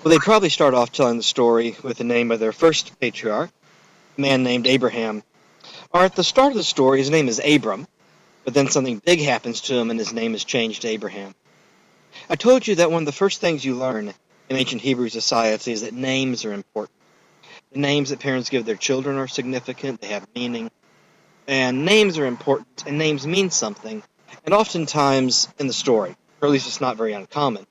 Well, they probably start off telling the story with the name of their first patriarch, a man named Abraham. Or at the start of the story, his name is Abram, but then something big happens to him and his name is changed to Abraham. I told you that one of the first things you learn in ancient Hebrew society is that names are important. The names that parents give their children are significant, they have meaning, and names are important, and names mean something, and oftentimes in the story, or at least it's not very uncommon,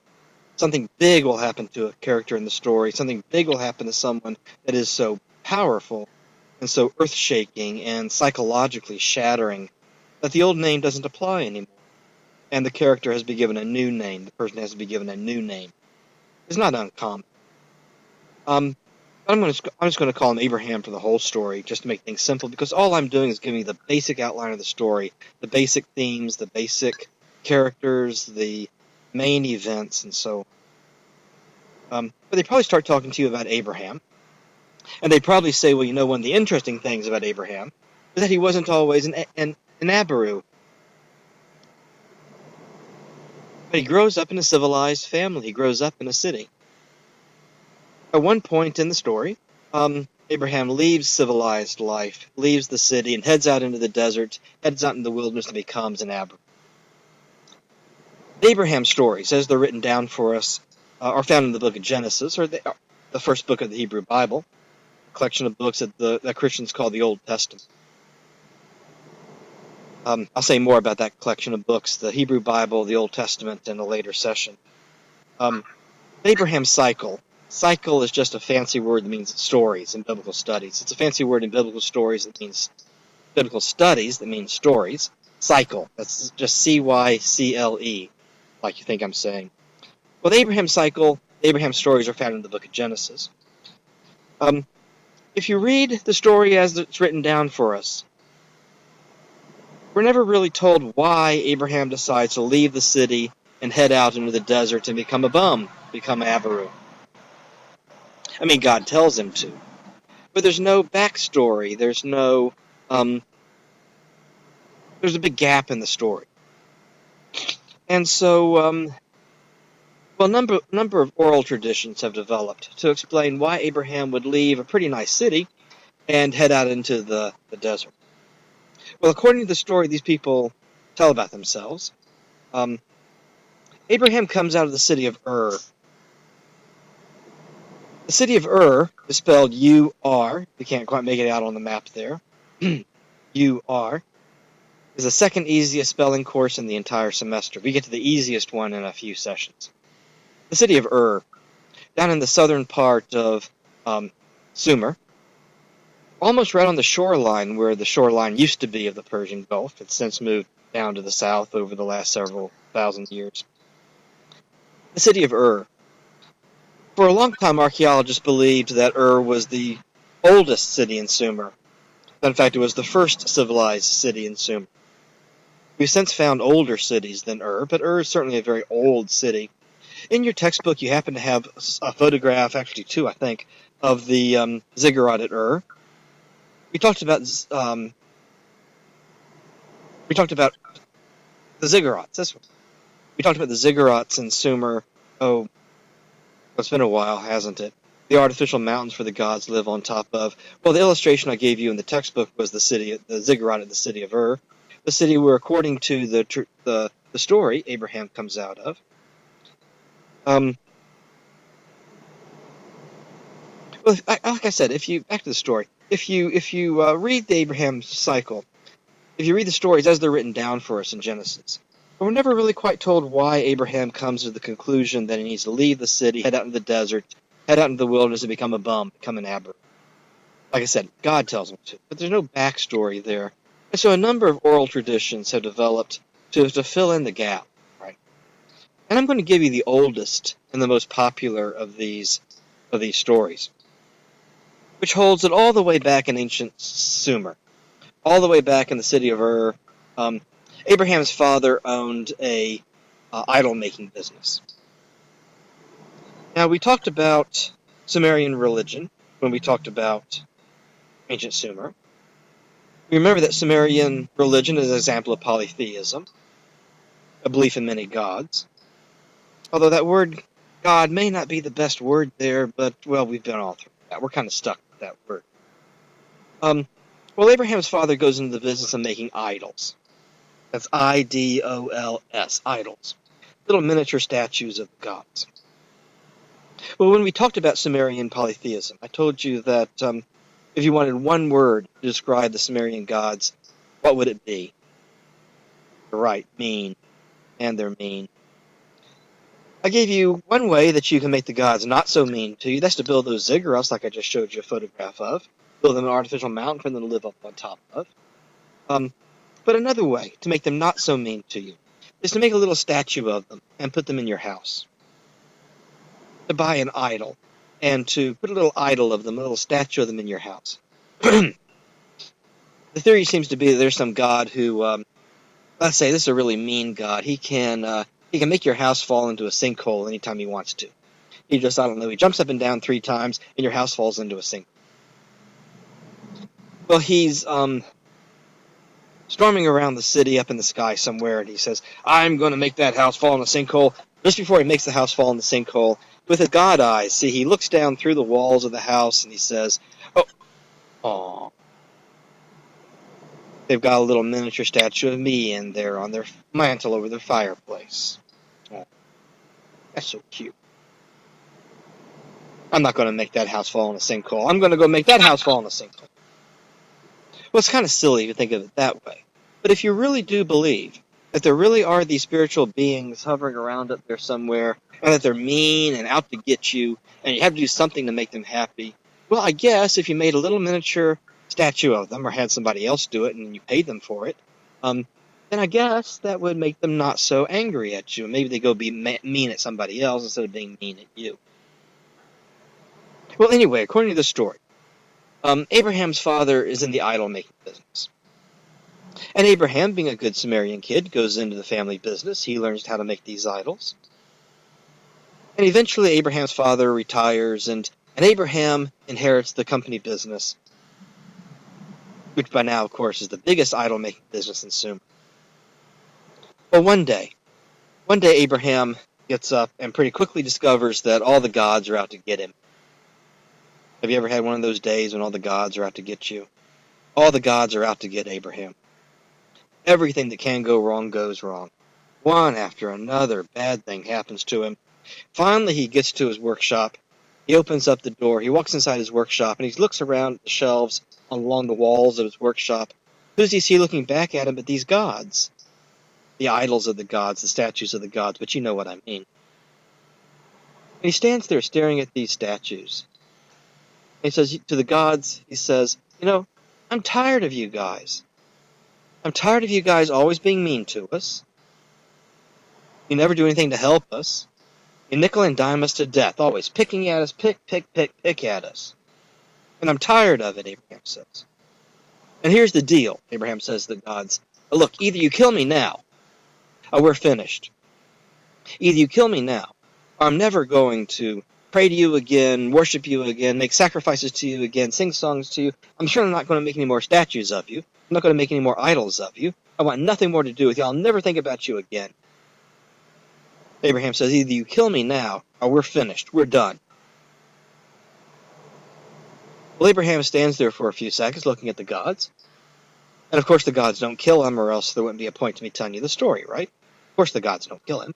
something big will happen to a character in the story, something big will happen to someone that is so powerful and so earth-shaking and psychologically shattering that the old name doesn't apply anymore, and the character has been given a new name, the person has to be given a new name. It's not uncommon. Um, I'm just going to call him Abraham for the whole story, just to make things simple, because all I'm doing is giving you the basic outline of the story, the basic themes, the basic characters, the main events, and so on. But they probably start talking to you about Abraham, and they probably say, well, one of the interesting things about Abraham is that he wasn't always an Abaru. But he grows up in a civilized family. He grows up in a city. At one point in the story, Abraham leaves civilized life, leaves the city, and heads out into the desert, heads out into the wilderness, and becomes an Abaru. The Abraham stories, as they're written down for us, are found in the book of Genesis, or the first book of the Hebrew Bible, a collection of books that Christians call the Old Testament. I'll say more about that collection of books, the Hebrew Bible, the Old Testament, in a later session. Abraham's cycle. Cycle is just a fancy word that means stories in biblical studies. It's a fancy word in biblical stories that means biblical studies that means stories. Cycle. That's just C-Y-C-L-E, like you think I'm saying. Well, the Abraham cycle, the Abraham stories are found in the book of Genesis. If you read the story as it's written down for us, we're never really told why Abraham decides to leave the city and head out into the desert and become a bum, become Abaru. I mean, God tells him to. But there's no backstory. There's no, there's a big gap in the story. And so, a number of oral traditions have developed to explain why Abraham would leave a pretty nice city and head out into the desert. Well, according to the story these people tell about themselves, Abraham comes out of the city of Ur. The city of Ur is spelled U-R. You can't quite make it out on the map there. U-R is the second easiest spelling course in the entire semester. We get to the easiest one in a few sessions. The city of Ur, down in the southern part of Sumer, almost right on the shoreline where the shoreline used to be of the Persian Gulf. It's since moved down to the south over the last several thousand years. The city of Ur. For a long time, archaeologists believed that Ur was the oldest city in Sumer. In fact, it was the first civilized city in Sumer. We've since found older cities than Ur, but Ur is certainly a very old city. In your textbook, you happen to have a photograph, actually two, I think, of the ziggurat at Ur. We talked about the ziggurats. This one. We talked about the ziggurats in Sumer. Oh, it's been a while, hasn't it? The artificial mountains for the gods live on top of. Well, the illustration I gave you in the textbook was the ziggurat of the city of Ur, the city where, according to the story, Abraham comes out of. Well, like I said, back to the story. If you read the Abraham cycle, if you read the stories as they're written down for us in Genesis, but we're never really quite told why Abraham comes to the conclusion that he needs to leave the city, head out into the desert, head out into the wilderness, and become a bum, become an Abaru. Like I said, God tells him to, but there's no backstory there. And so a number of oral traditions have developed to fill in the gap, right? And I'm going to give you the oldest and the most popular of these stories, which holds it all the way back in ancient Sumer, all the way back in the city of Ur. Abraham's father owned a idol-making business. Now, we talked about Sumerian religion when we talked about ancient Sumer. We remember that Sumerian religion is an example of polytheism, a belief in many gods. Although that word God may not be the best word there, but, well, we've been all through that. We're kind of stuck with that word. Well, Abraham's father goes into the business of making idols. That's idols, idols. Little miniature statues of gods. Well, when we talked about Sumerian polytheism, I told you that if you wanted one word to describe the Sumerian gods, what would it be? You're right, mean. And they're mean. I gave you one way that you can make the gods not so mean to you. That's to build those ziggurats like I just showed you a photograph of. Build them an artificial mountain for them to live up on top of. But another way to make them not so mean to you is to make a little statue of them and put them in your house. To buy an idol and to put a little idol of them, a little statue of them in your house. The theory seems to be that there's some god who, let's say this is a really mean god. He can make your house fall into a sinkhole anytime he wants to. He just, I don't know, he jumps up and down 3 times and your house falls into a sink. Well, he's storming around the city up in the sky somewhere, and he says, I'm going to make that house fall in a sinkhole. Just before he makes the house fall in the sinkhole, with his god eyes, see, he looks down through the walls of the house and he says, oh, they've got a little miniature statue of me in there on their mantle over their fireplace. Oh, that's so cute. I'm not going to make that house fall in a sinkhole. I'm going to go make that house fall in a sinkhole. Well, it's kind of silly to think of it that way. But if you really do believe that there really are these spiritual beings hovering around up there somewhere, and that they're mean and out to get you, and you have to do something to make them happy, well, I guess if you made a little miniature statue of them, or had somebody else do it and you paid them for it, then I guess that would make them not so angry at you. Maybe they go be mean at somebody else instead of being mean at you. Well, anyway, according to the story, Abraham's father is in the idol-making business. And Abraham, being a good Sumerian kid, goes into the family business. He learns how to make these idols. And eventually Abraham's father retires, and Abraham inherits the company business, which by now, of course, is the biggest idol-making business in Sumer. Well, one day Abraham gets up and pretty quickly discovers that all the gods are out to get him. Have you ever had one of those days when all the gods are out to get you? All the gods are out to get Abraham. Everything that can go wrong goes wrong. One after another bad thing happens to him. Finally, he gets to his workshop. He opens up the door. He walks inside his workshop, and he looks around the shelves along the walls of his workshop. Who does he see looking back at him but these gods? The idols of the gods, the statues of the gods, but you know what I mean. And he stands there staring at these statues. And he says to the gods, he says, I'm tired of you guys. I'm tired of you guys always being mean to us. You never do anything to help us. You nickel and dime us to death, always picking at us, pick at us. And I'm tired of it, Abraham says. And here's the deal, Abraham says to the gods. Look, either you kill me now, or we're finished. Either you kill me now, or I'm never going to pray to you again, worship you again, make sacrifices to you again, sing songs to you. I'm sure I'm not going to make any more statues of you. I'm not going to make any more idols of you. I want nothing more to do with you. I'll never think about you again. Abraham says, either you kill me now, or we're finished. We're done. Well, Abraham stands there for a few seconds looking at the gods. And of course the gods don't kill him, or else there wouldn't be a point to me telling you the story, right? Of course the gods don't kill him.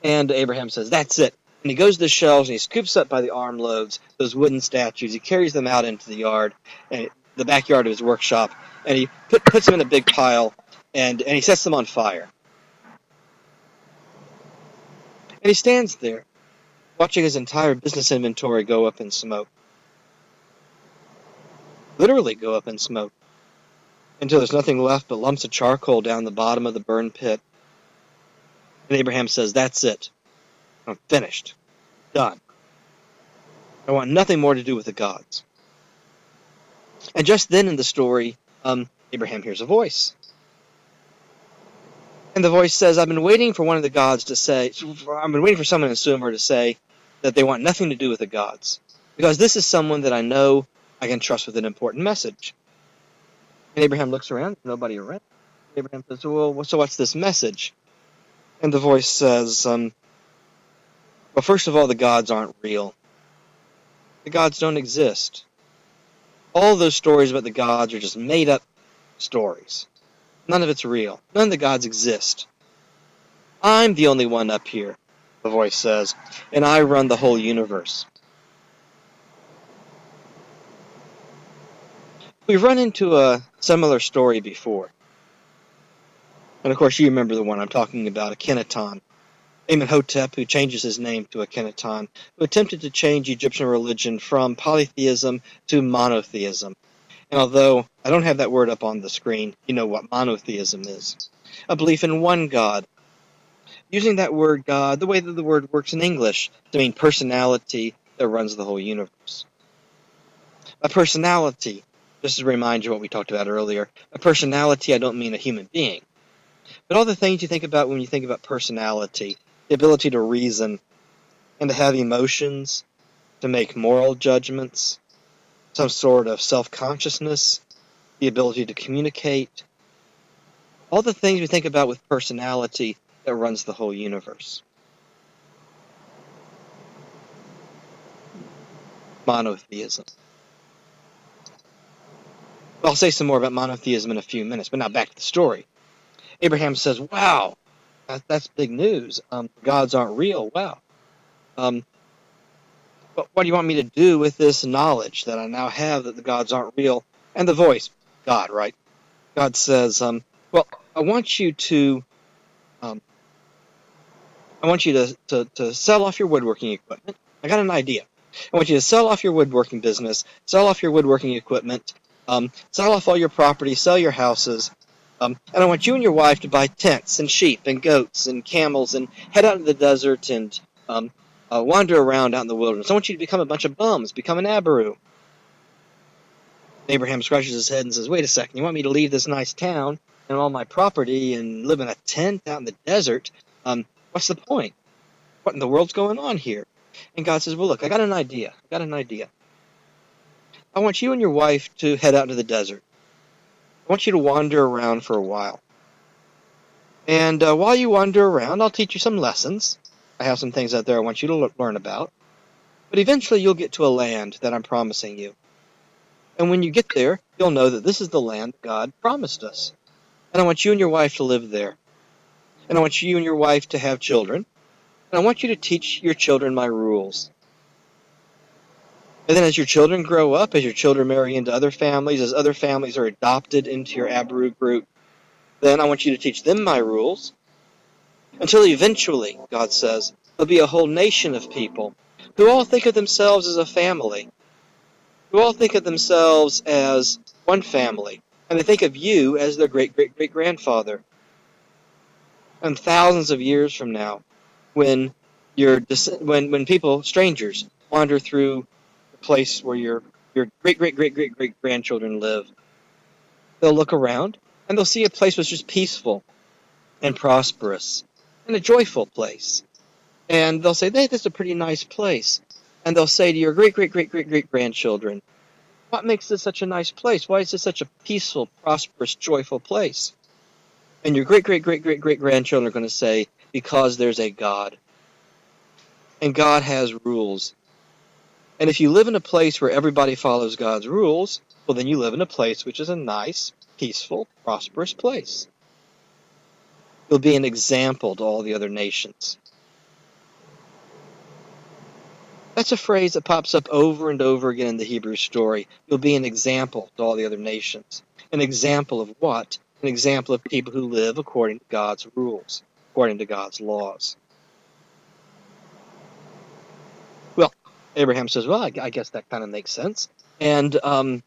And Abraham says, that's it. And he goes to the shelves and he scoops up by the armloads those wooden statues. He carries them out into the yard, and the backyard of his workshop, and he puts them in a big pile, and he sets them on fire. And he stands there, watching his entire business inventory go up in smoke. Literally go up in smoke. Until there's nothing left but lumps of charcoal down the bottom of the burned pit. And Abraham says, that's it. I'm finished. Done. I want nothing more to do with the gods. And just then in the story, Abraham hears a voice. And the voice says, I've been waiting for one of the gods to say, I've been waiting for someone in Sumer to say that they want nothing to do with the gods. Because this is someone that I know I can trust with an important message. And Abraham looks around, nobody around. Abraham says, well, so what's this message? And the voice says, Well, first of all, the gods aren't real. The gods don't exist. All those stories about the gods are just made up stories. None of it's real. None of the gods exist. I'm the only one up here, the voice says, and I run the whole universe. We've run into a similar story before. And of course, you remember the one I'm talking about, Akhenaton. Amenhotep, who changes his name to Akhenaton, who attempted to change Egyptian religion from polytheism to monotheism. And although I don't have that word up on the screen, you know what monotheism is. A belief in one God. Using that word God the way that the word works in English to mean personality that runs the whole universe. A personality, just to remind you what we talked about earlier, a personality, I don't mean a human being. But all the things you think about when you think about personality, the ability to reason and to have emotions, to make moral judgments, some sort of self-consciousness, the ability to communicate, all the things we think about with personality that runs the whole universe. Monotheism. I'll say some more about monotheism in a few minutes, but now back to the story. Abraham says, wow, that's big news. Gods aren't real. Wow. But what do you want me to do with this knowledge that I now have that the gods aren't real? And the voice, God, right? God says, well, I want you to sell off your woodworking equipment. I got an idea. I want you to sell off your woodworking business, sell off your woodworking equipment, sell off all your property, sell your houses, and I want you and your wife to buy tents and sheep and goats and camels and head out into the desert and wander around out in the wilderness. I want you to become a bunch of bums, become an Abaru. Abraham scratches his head and says, wait a second, you want me to leave this nice town and all my property and live in a tent out in the desert? What's the point? What in the world's going on here? And God says, well, look, I got an idea. I want you and your wife to head out into the desert. I want you to wander around for a while. And while you wander around, I'll teach you some lessons. I have some things out there I want you to learn about. But eventually you'll get to a land that I'm promising you. And when you get there, you'll know that this is the land God promised us. And I want you and your wife to live there. And I want you and your wife to have children. And I want you to teach your children my rules. And then as your children grow up, as your children marry into other families, as other families are adopted into your Abaru group, then I want you to teach them my rules. Until eventually, God says, there'll be a whole nation of people who all think of themselves as a family, who all think of themselves as one family, and they think of you as their great-great-great-grandfather. And thousands of years from now, when people, strangers, wander through the place where your great-great-great-great-great-grandchildren live, they'll look around, and they'll see a place that's just peaceful and prosperous and a joyful place. And they'll say, hey, this is a pretty nice place. And they'll say to your great-great-great-great-great-grandchildren, what makes this such a nice place? Why is this such a peaceful, prosperous, joyful place? And your great-great-great-great-great-grandchildren are going to say, because there's a God. And God has rules. And if you live in a place where everybody follows God's rules, well, then you live in a place which is a nice, peaceful, prosperous place. You'll be an example to all the other nations. That's a phrase that pops up over and over again in the Hebrew story. You'll be an example to all the other nations. An example of what? An example of people who live according to God's rules, according to God's laws. Well, Abraham says, well, I guess that kind of makes sense. And so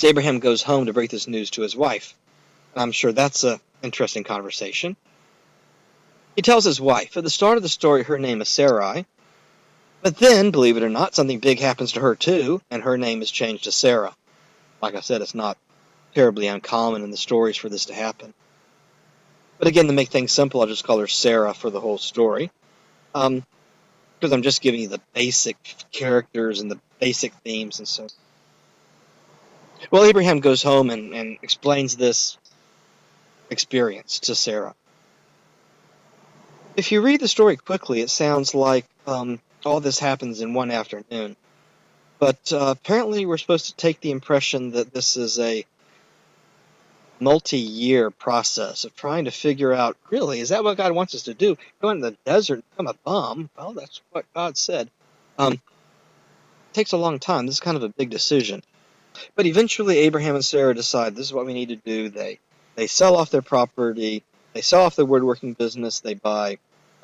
Abraham goes home to break this news to his wife. And I'm sure that's an interesting conversation. He tells his wife, at the start of the story, her name is Sarai. But then, believe it or not, something big happens to her too, and her name is changed to Sarah. Like I said, it's not terribly uncommon in the stories for this to happen. But again, to make things simple, I'll just call her Sarah for the whole story. Because I'm just giving you the basic characters and the basic themes and so. Well, Abraham goes home and explains this experience to Sarah. If you read the story quickly, it sounds like all this happens in one afternoon. But apparently we're supposed to take the impression that this is a multi-year process of trying to figure out, really, is that what God wants us to do? Go into the desert and become a bum? Well, that's what God said. It takes a long time. This is kind of a big decision. But eventually Abraham and Sarah decide this is what we need to do. They sell off their property. They sell off their woodworking business. They buy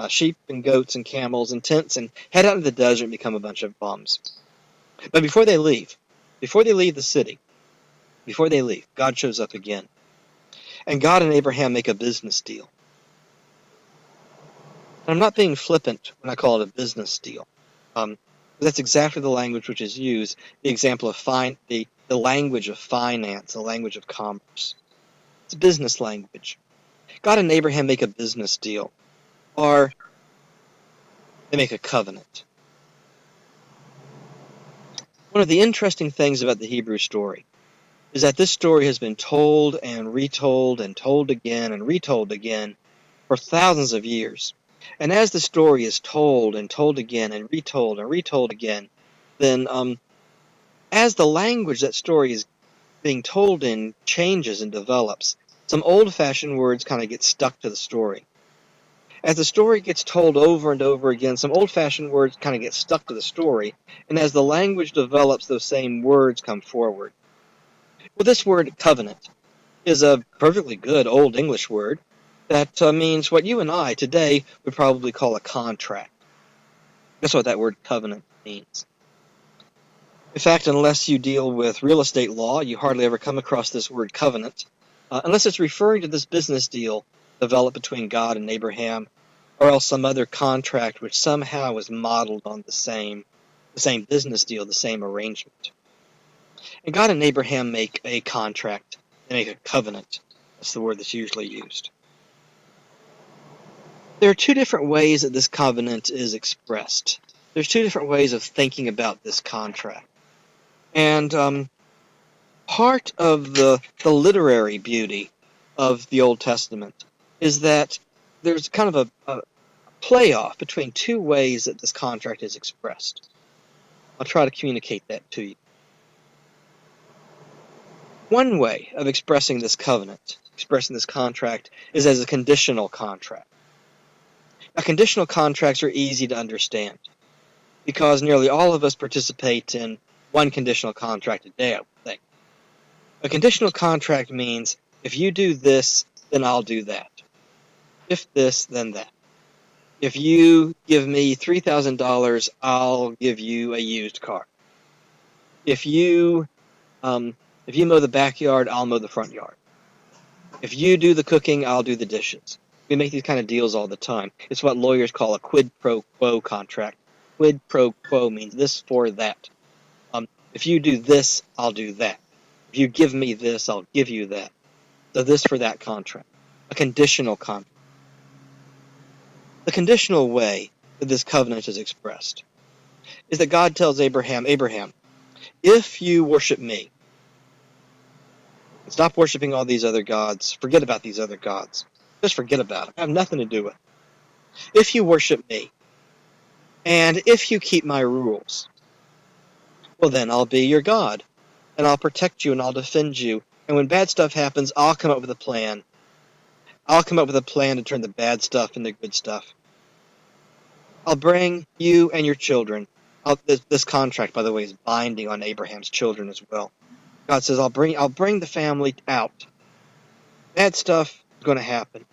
sheep and goats and camels and tents and head out into the desert and become a bunch of bums. But before they leave the city, God shows up again. And God and Abraham make a business deal. And I'm not being flippant when I call it a business deal. That's exactly the language which is used, the example of the language of finance, the language of commerce. It's business language. God and Abraham make a business deal, or they make a covenant. One of the interesting things about the Hebrew story is that this story has been told and retold and told again and retold again for thousands of years. And as the story is told and told again and retold again, then as the language that story is being told in changes and develops, some old-fashioned words kind of get stuck to the story. As the story gets told over and over again, some old-fashioned words kind of get stuck to the story, and as the language develops, those same words come forward. Well, this word covenant is a perfectly good Old English word that means what you and I today would probably call a contract. That's what that word covenant means. In fact, unless you deal with real estate law, you hardly ever come across this word covenant, unless it's referring to this business deal developed between God and Abraham, or else some other contract which somehow is modeled on the same business deal, the same arrangement. And God and Abraham make a contract, they make a covenant. That's the word that's usually used. There are two different ways that this covenant is expressed. There's two different ways of thinking about this contract. And part of the literary beauty of the Old Testament is that there's kind of a playoff between two ways that this contract is expressed. I'll try to communicate that to you. One way of expressing this covenant, expressing this contract, is as a conditional contract. Now, conditional contracts are easy to understand because nearly all of us participate in one conditional contract a day, I would think. A conditional contract means if you do this, then I'll do that. If this, then that. If you give me $3,000, I'll give you a used car. If you mow the backyard, I'll mow the front yard. If you do the cooking, I'll do the dishes. We make these kind of deals all the time. It's what lawyers call a quid pro quo contract. Quid pro quo means this for that. If you do this, I'll do that. If you give me this, I'll give you that. So this for that contract. A conditional contract. The conditional way that this covenant is expressed is that God tells Abraham, if you worship me, stop worshiping all these other gods, forget about these other gods. Just forget about them. I have nothing to do with it. If you worship me, and if you keep my rules, well then I'll be your God, and I'll protect you and I'll defend you. And when bad stuff happens, I'll come up with a plan. I'll come up with a plan to turn the bad stuff into good stuff. I'll bring you and your children. This contract, by the way, is binding on Abraham's children as well. God says, I'll bring the family out. Bad stuff is going to happen.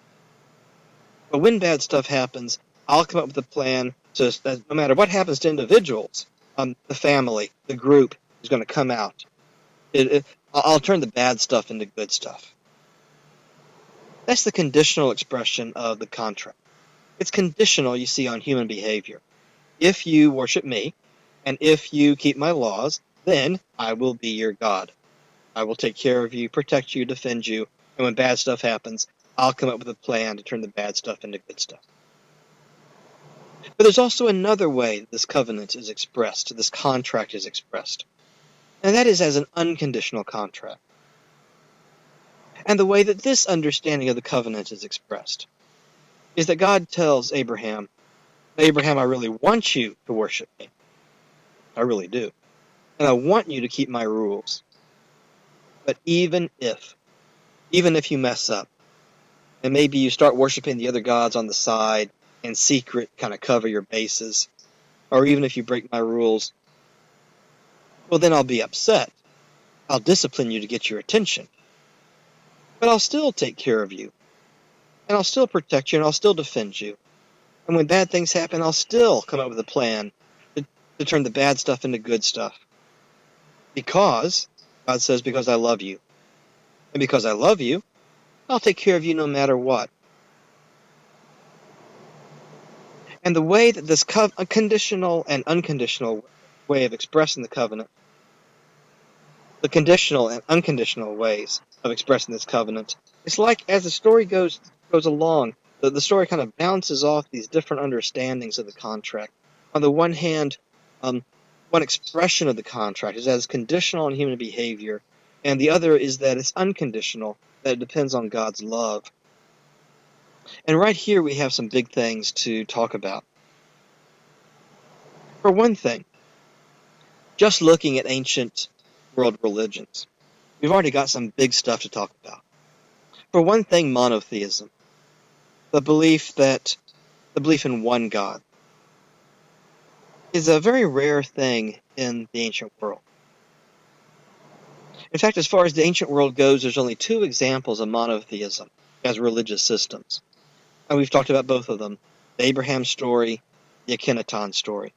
But when bad stuff happens, I'll come up with a plan so that no matter what happens to individuals, the family, the group is going to come out. I'll turn the bad stuff into good stuff. That's the conditional expression of the contract. It's conditional, you see, on human behavior. If you worship me, and if you keep my laws, then I will be your God. I will take care of you, protect you, defend you, and when bad stuff happens, I'll come up with a plan to turn the bad stuff into good stuff. But there's also another way this covenant is expressed, this contract is expressed, and that is as an unconditional contract. And the way that this understanding of the covenant is expressed is that God tells Abraham, Abraham, I really want you to worship me. I really do. And I want you to keep my rules. But even if you mess up, and maybe you start worshiping the other gods on the side in secret, kind of cover your bases, or even if you break my rules, well, then I'll be upset. I'll discipline you to get your attention. But I'll still take care of you, and I'll still protect you, and I'll still defend you. And when bad things happen, I'll still come up with a plan to turn the bad stuff into good stuff. Because, God says, because I love you. And because I love you, I'll take care of you no matter what. And the way that this conditional and unconditional way of expressing the covenant, the conditional and unconditional ways of expressing this covenant, it's like as the story goes along, the story kind of bounces off these different understandings of the contract. On the one hand, one expression of the contract is that it's conditional on human behavior, and the other is that it's unconditional, that it depends on God's love. And right here we have some big things to talk about. For one thing, just looking at ancient world religions, we've already got some big stuff to talk about. For one thing, monotheism, the belief in one God, is a very rare thing in the ancient world. In fact, as far as the ancient world goes, there's only two examples of monotheism as religious systems. And we've talked about both of them, the Abraham story, the Akhenaton story.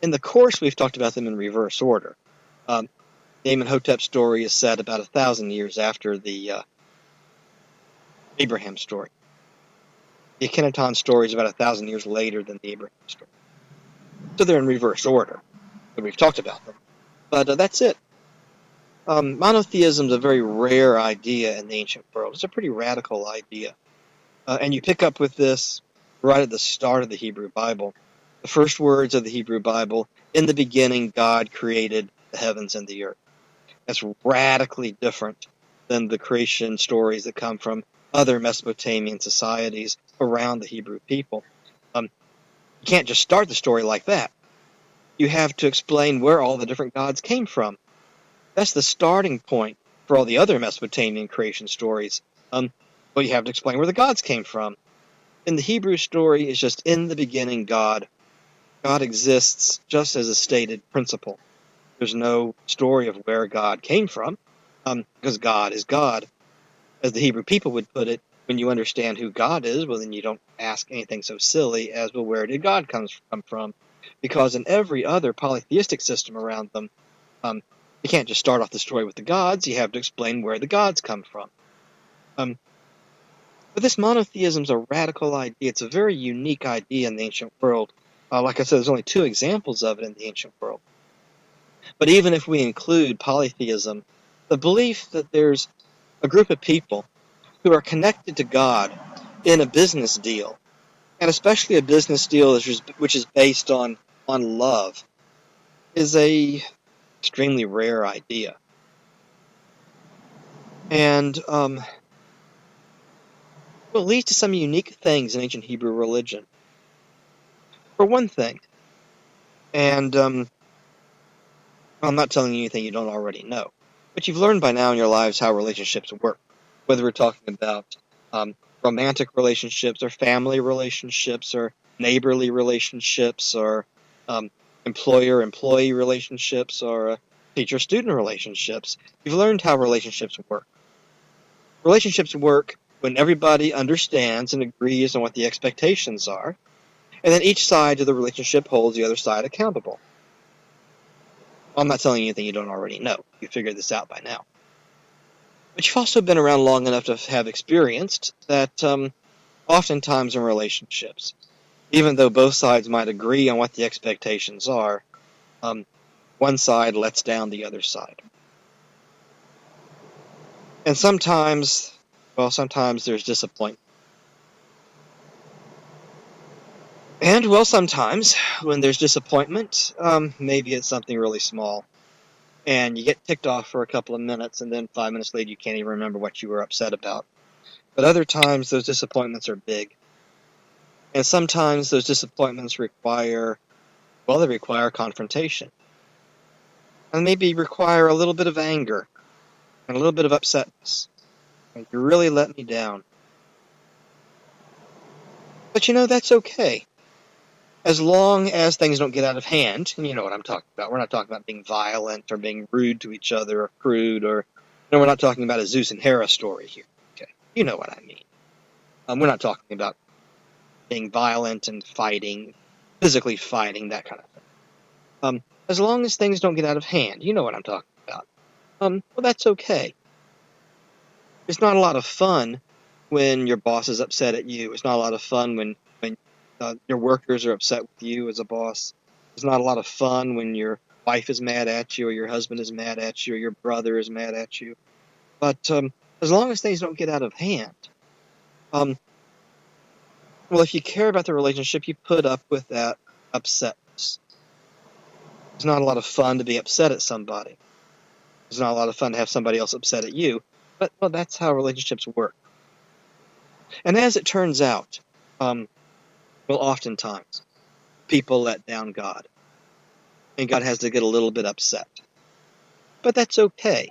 In the course, we've talked about them in reverse order. The Amenhotep story is set about 1,000 years after the Abraham story. The Akhenaton story is about 1,000 years later than the Abraham story. So they're in reverse order, and we've talked about them. But that's it. Monotheism is a very rare idea in the ancient world. It's a pretty radical idea. And you pick up with this right at the start of the Hebrew Bible. The first words of the Hebrew Bible, in the beginning, God created the heavens and the earth. That's radically different than the creation stories that come from other Mesopotamian societies around the Hebrew people. You can't just start the story like that. You have to explain where all the different gods came from. That's the starting point for all the other Mesopotamian creation stories. Well, you have to explain where the gods came from. In the Hebrew story, it's just in the beginning, God. God exists just as a stated principle. There's no story of where God came from, because God is God. As the Hebrew people would put it, when you understand who God is, well, then you don't ask anything so silly as, well, where did God come from? Because in every other polytheistic system around them, you can't just start off the story with the gods. You have to explain where the gods come from. But this monotheism is a radical idea. It's a very unique idea in the ancient world. Like I said, there's only two examples of it in the ancient world. But even if we include polytheism, the belief that there's a group of people who are connected to God in a business deal, and especially a business deal which is based on love, is a extremely rare idea. And well, it leads to some unique things in ancient Hebrew religion. For one thing, and I'm not telling you anything you don't already know, but you've learned by now in your lives how relationships work, whether we're talking about romantic relationships or family relationships or neighborly relationships or employer-employee relationships or teacher-student relationships. You've learned how relationships work. Relationships work when everybody understands and agrees on what the expectations are, and then each side of the relationship holds the other side accountable. I'm not telling you anything you don't already know. You figured this out by now. But you've also been around long enough to have experienced that oftentimes in relationships, even though both sides might agree on what the expectations are, one side lets down the other side. And sometimes there's disappointment. And, well, sometimes when there's disappointment, maybe it's something really small. And you get ticked off for a couple of minutes, and then 5 minutes later you can't even remember what you were upset about. But other times those disappointments are big. And sometimes those disappointments require confrontation. And maybe require a little bit of anger and a little bit of upsetness. Like, you really let me down. But that's okay. As long as things don't get out of hand, and you know what I'm talking about. We're not talking about being violent or being rude to each other or crude, or we're not talking about a Zeus and Hera story here. Okay, you know what I mean. We're not talking about being violent and fighting, physically fighting, that kind of thing. As long as things don't get out of hand, you know what I'm talking about. Well, that's okay. It's not a lot of fun when your boss is upset at you. It's not a lot of fun when your workers are upset with you as a boss. It's not a lot of fun when your wife is mad at you, or your husband is mad at you, or your brother is mad at you. But as long as things don't get out of hand, well, if you care about the relationship, you put up with that upsetness. It's not a lot of fun to be upset at somebody. It's not a lot of fun to have somebody else upset at you. But, well, that's how relationships work. And as it turns out, oftentimes, people let down God. And God has to get a little bit upset. But that's okay.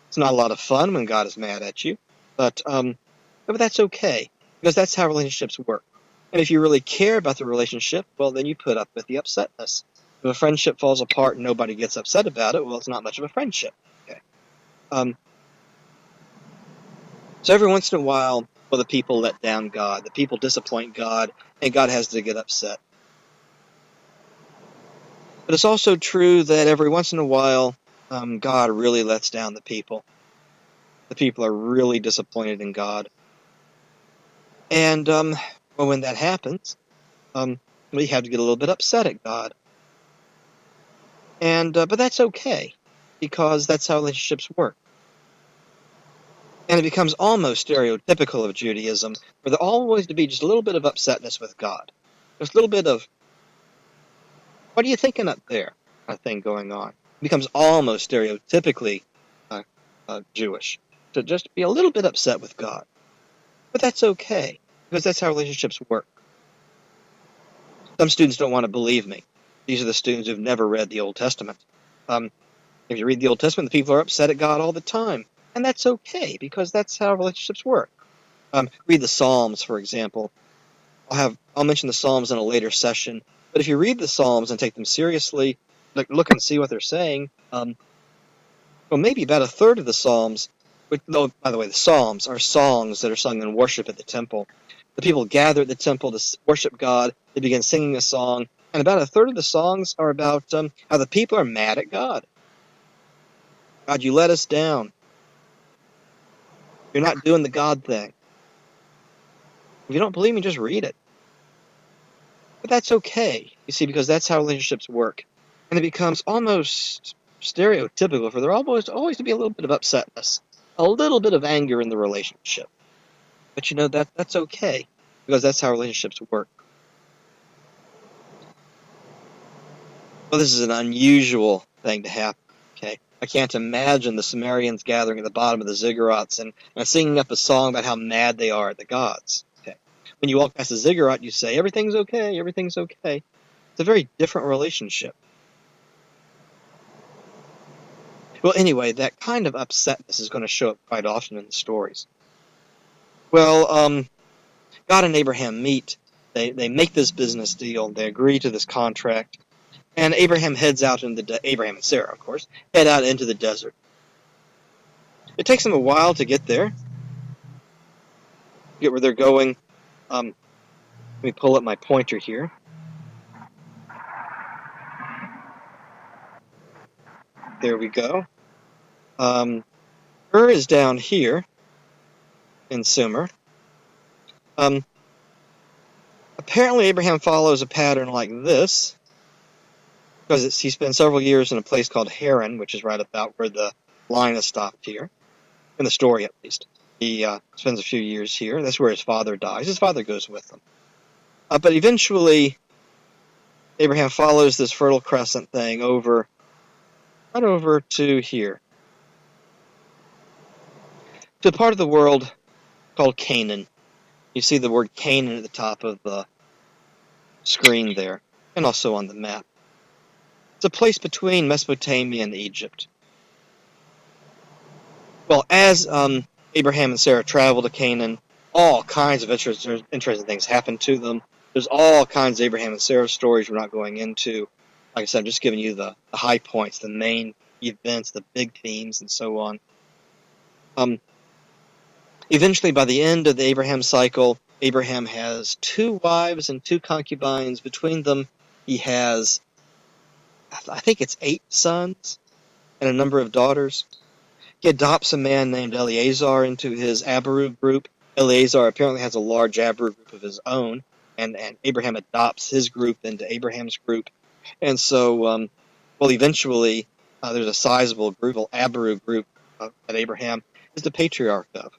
It's not a lot of fun when God is mad at you. But that's okay. Because that's how relationships work. And if you really care about the relationship, well, then you put up with the upsetness. If a friendship falls apart and nobody gets upset about it, well, it's not much of a friendship. Okay. So every once in a while, well, the people let down God. The people disappoint God, and God has to get upset. But it's also true that every once in a while, God really lets down the people. The people are really disappointed in God. And when that happens, we have to get a little bit upset at God. And but that's okay, because that's how relationships work. And it becomes almost stereotypical of Judaism, for there always to be just a little bit of upsetness with God. Just a little bit of, what are you thinking up there, kind of thing going on. It becomes almost stereotypically Jewish, to just be a little bit upset with God. But that's okay, because that's how relationships work. Some students don't want to believe me. These are the students who've never read the Old Testament. If you read the Old Testament, the people are upset at God all the time. And that's okay, because that's how relationships work. Read the Psalms, for example. I'll mention the Psalms in a later session. But if you read the Psalms and take them seriously, look and see what they're saying, maybe about a third of the Psalms, by the way, the Psalms are songs that are sung in worship at the temple. The people gather at the temple to worship God. They begin singing a song. And about a third of the songs are about how the people are mad at God. God, you let us down. You're not doing the God thing. If you don't believe me, just read it. But that's okay, you see, because that's how relationships work. And it becomes almost stereotypical for there always to be a little bit of upsetness, a little bit of anger in the relationship. But that's okay, because that's how relationships work. Well, this is an unusual thing to happen, okay? I can't imagine the Sumerians gathering at the bottom of the ziggurats and singing up a song about how mad they are at the gods. Okay. When you walk past a ziggurat, you say, everything's okay, everything's okay. It's a very different relationship. Well, anyway, that kind of upsetness is going to show up quite often in the stories. Well, God and Abraham meet. They make this business deal. They agree to this contract. And Abraham heads out Abraham and Sarah, of course, head out into the desert. It takes them a while to get there, get where they're going. Let me pull up my pointer here. There we go. Ur is down here in Sumer. Apparently, Abraham follows a pattern like this, because he spent several years in a place called Haran, which is right about where the line is stopped here, in the story at least. He spends a few years here. That's where his father dies. His father goes with him. But eventually, Abraham follows this Fertile Crescent thing right over to here, to a part of the world called Canaan. You see the word Canaan at the top of the screen there, and also on the map. It's a place between Mesopotamia and Egypt. Well, as Abraham and Sarah travel to Canaan, all kinds of interesting things happen to them. There's all kinds of Abraham and Sarah stories we're not going into. Like I said, I'm just giving you the high points, the main events, the big themes, and so on. Eventually, by the end of the Abraham cycle, Abraham has 2 wives and 2 concubines. Between them, he has, I think it's 8 sons and a number of daughters. He adopts a man named Eleazar into his Abiru group. Eleazar apparently has a large Abiru group of his own, and Abraham adopts his group into Abraham's group. And so, eventually, there's a sizable group, Abiru group that Abraham is the patriarch of.